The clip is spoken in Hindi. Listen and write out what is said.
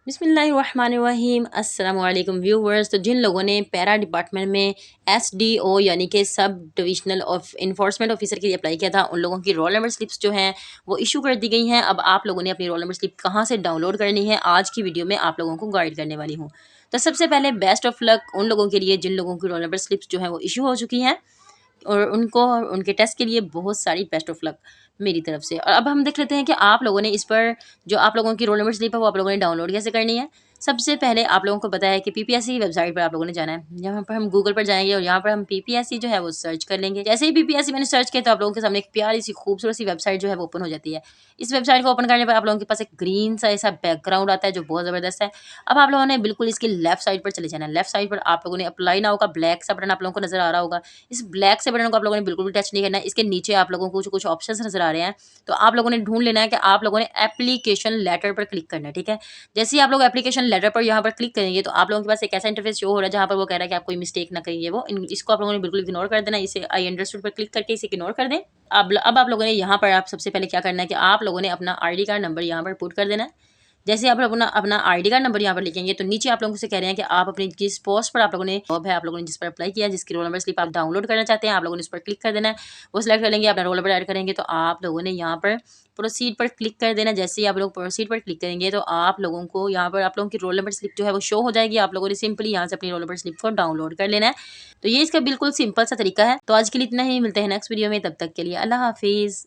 बिस्मिल्लाहिर्रहमानिर्रहीम अस्सलाम वालेकुम व्यूवर्स। तो जिन लोगों ने पैरा डिपार्टमेंट में एसडीओ यानी कि sub divisional of enforcement officer के लिए अप्लाई किया था, उन लोगों की रोल नंबर स्लिप्स जो हैं वो इशू कर दी गई हैं। अब आप लोगों ने अपनी रोल नंबर स्लिप कहाँ से डाउनलोड करनी है, आज की वीडियो में आप लोगों को गाइड करने वाली हूँ। तो सबसे पहले बेस्ट ऑफ लक उन लोगों के लिए जिन लोगों की रोल नंबर स्लिप्स जो हैं वो इशू हो चुकी हैं, और उनको उनके टेस्ट के लिए बहुत सारी बेस्ट ऑफ लक मेरी तरफ से। और अब हम देख लेते हैं कि आप लोगों ने इस पर जो आप लोगों की रोल नंबर स्लिप है वो आप लोगों ने डाउनलोड कैसे करनी है। सबसे पहले आप लोगों को पता है कि पीपीएससी वेबसाइट पर आप लोगों ने जाना है। यहाँ पर हम गूगल पर जाएंगे और यहाँ पर हम पीपीएससी जो है वो सर्च कर लेंगे। जैसे ही पीपीएससी मैंने सर्च किया तो आप लोगों के सामने एक प्यारी सी खूबसूरत सी वेबसाइट जो है वो ओपन हो जाती है। इस वेबसाइट को ओपन करने पर आप लोगों के पास एक ग्रीन सा ऐसा बैकग्राउंड आता है जो बहुत ज़बरदस्त है। अब आप लोगों ने बिल्कुल इसकी लेफ्ट साइड पर चले जाना है। लेफ्ट साइड पर आप लोगों ने अप्लाई नाउ का ब्लैक सा बटन आप लोगों को नजर आ रहा होगा। इस ब्लैक से बटन को आप लोगों ने बिल्कुल भी टच नहीं करना है। इसके नीचे आप लोगों को कुछ कुछ ऑप्शंस नजर आ रहे हैं, तो आप लोगों ने ढूंढ लेना है कि आप लोगों ने एप्लीकेशन लेटर पर क्लिक करना है। ठीक है, जैसे ही आप लोग एप्लीकेशन लेटर पर यहाँ पर क्लिक करेंगे तो आप लोगों के पास एक ऐसा इंटरफेस शो हो रहा है जहाँ पर वो कह रहा है कि आप कोई मिस्टेक ना करिए। वो इसको आप लोगों ने बिल्कुल इग्नोर कर देना। इसे आई अंडरस्टूड पर क्लिक करके इसे इग्नोर कर दें। अब आप लोगों ने यहाँ पर आप सबसे पहले क्या करना है कि आप लोगों ने अपना आईडी कार्ड नंबर यहाँ पर पुट कर देना है। जैसे आप अपना अपना आईडी कार्ड नंबर यहाँ पर लिखेंगे तो नीचे आप लोगों से कह रहे हैं कि आप अपनी जिस पोस्ट पर आप लोगों ने जॉब है, आप लोगों ने जिस पर अप्लाई किया, जिसकी रोल नंबर स्लिप आप डाउनलोड करना चाहते हैं, आप लोगों ने इस पर क्लिक कर देना है। वो सिलेक्ट कर लेंगे, अपना रोल नंबर ऐड करेंगे तो आप लोगों ने यहाँ पर प्रोसीड पर क्लिक कर देना। जैसे ही आप लोग प्रोसीड पर क्लिक करेंगे तो आप लोगों को यहाँ पर आप लोगों की रोल नंबर स्लिप जो है वो शो हो जाएगी। आप लोगों ने सिंपली यहाँ से अपनी रोल नंबर स्लिप को डाउनलोड कर लेना है। तो ये इसका बिल्कुल सिंपल सा तरीका है। तो आज के लिए इतना ही, मिलते हैं नेक्स्ट वीडियो में, तब तक के लिए अल्लाह हाफिज़।